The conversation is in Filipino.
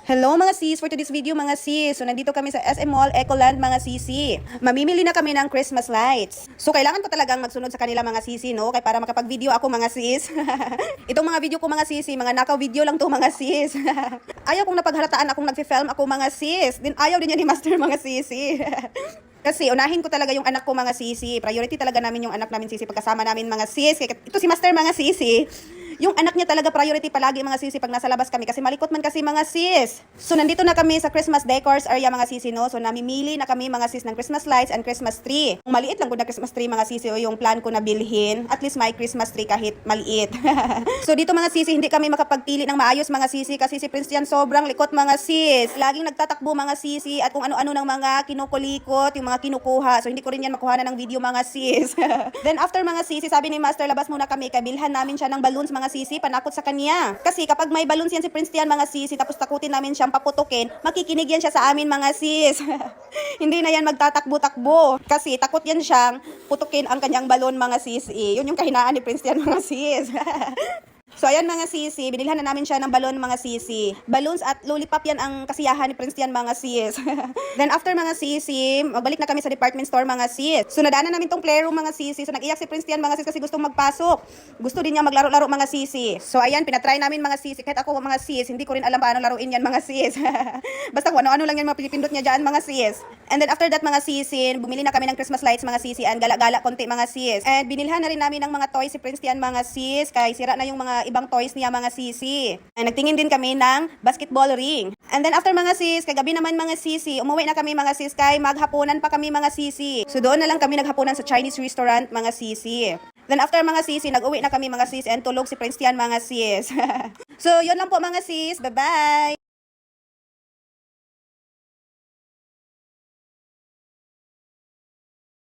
Hello mga sis, for today's video mga sis. So nandito kami sa SM Mall, Ecoland mga sisi. Mamimili na kami ng Christmas lights. So kailangan ko talagang magsunod sa kanila mga sisi, no? Kaya para makapag-video ako mga sis. Itong mga video ko mga sisi, mga nakaw video lang to mga sis. Ayaw kong napaghalataan akong nagfi-film ako mga sis. Ayaw din yan ni Master mga sisi. Kasi unahin ko talaga yung anak ko mga sisi. Priority talaga namin yung anak namin sisi pagkasama namin mga sis. Kaya ito si Master mga sisi. Yung anak niya talaga priority palagi mga sisi pag nasa labas kami kasi malikot man kasi mga sis. So nandito na kami sa Christmas decors area mga sisi, no. So namimili na kami mga sis ng Christmas lights and Christmas tree. Kung maliit lang ko na Christmas tree mga sisi o yung plan ko na bilhin, at least may Christmas tree kahit maliit. So dito mga sisi hindi kami makapagpili ng maayos mga sisi kasi si Prince yan sobrang likot mga sis. Laging nagtatakbo mga sisi at kung ano-ano ng mga kinukulikot, yung mga kinukuha. So hindi ko rin yan makuha na ng video mga sis. Then after mga sisi, sabi ni Master labas muna kami, kabilhan namin siya ng balloons mga sisi, panakot sa kanya. Kasi kapag may balloons yan si Prince Tian mga sisi, tapos takutin namin siyang paputukin, makikinig yan siya sa amin mga sis. Hindi na yan magtatakbo-takbo. Kasi takot yan siyang putukin ang kanyang balon mga sisi. Yun yung kahinaan ni Prince Tian mga sis. So ayan mga sisi, binilhan na namin siya ng balon mga sisi. Balloons at lollipop yan ang kasiyahan ni Prince Tian mga sis. Then after mga sisi, magbalik na kami sa department store mga sis. So nadaanan namin tong playroom mga sisi. So nag-iyak si Prince Tian mga sis kasi gustong magpasok. Gusto din niya maglaro-laro mga sisi. So ayan, pinatry namin mga sisi. Kahit ako mga sis, hindi ko rin alam paano laruin yan mga sis. Basta kung ano-ano lang yan mga pinipindot niya dyan mga sis. And then after that mga sisi, bumili na kami ng Christmas lights mga sisi. And gala-gala konti mga sis. And binilhan na rin namin ng mga toys si Prince Tian mga sis. Kaya sira na yung mga ibang toys niya mga sisi. And nagtingin din kami ng basketball ring. And then after mga sis, kagabi naman mga sisi, umuwi na kami mga sis kay maghapunan pa kami mga sisi. So doon na lang kami naghapunan sa Chinese restaurant mga sisi. Then after mga sisi, nag-uwi na kami mga sis and tulog si Prince Tian mga sis. So yun lang po mga sis. Bye-bye!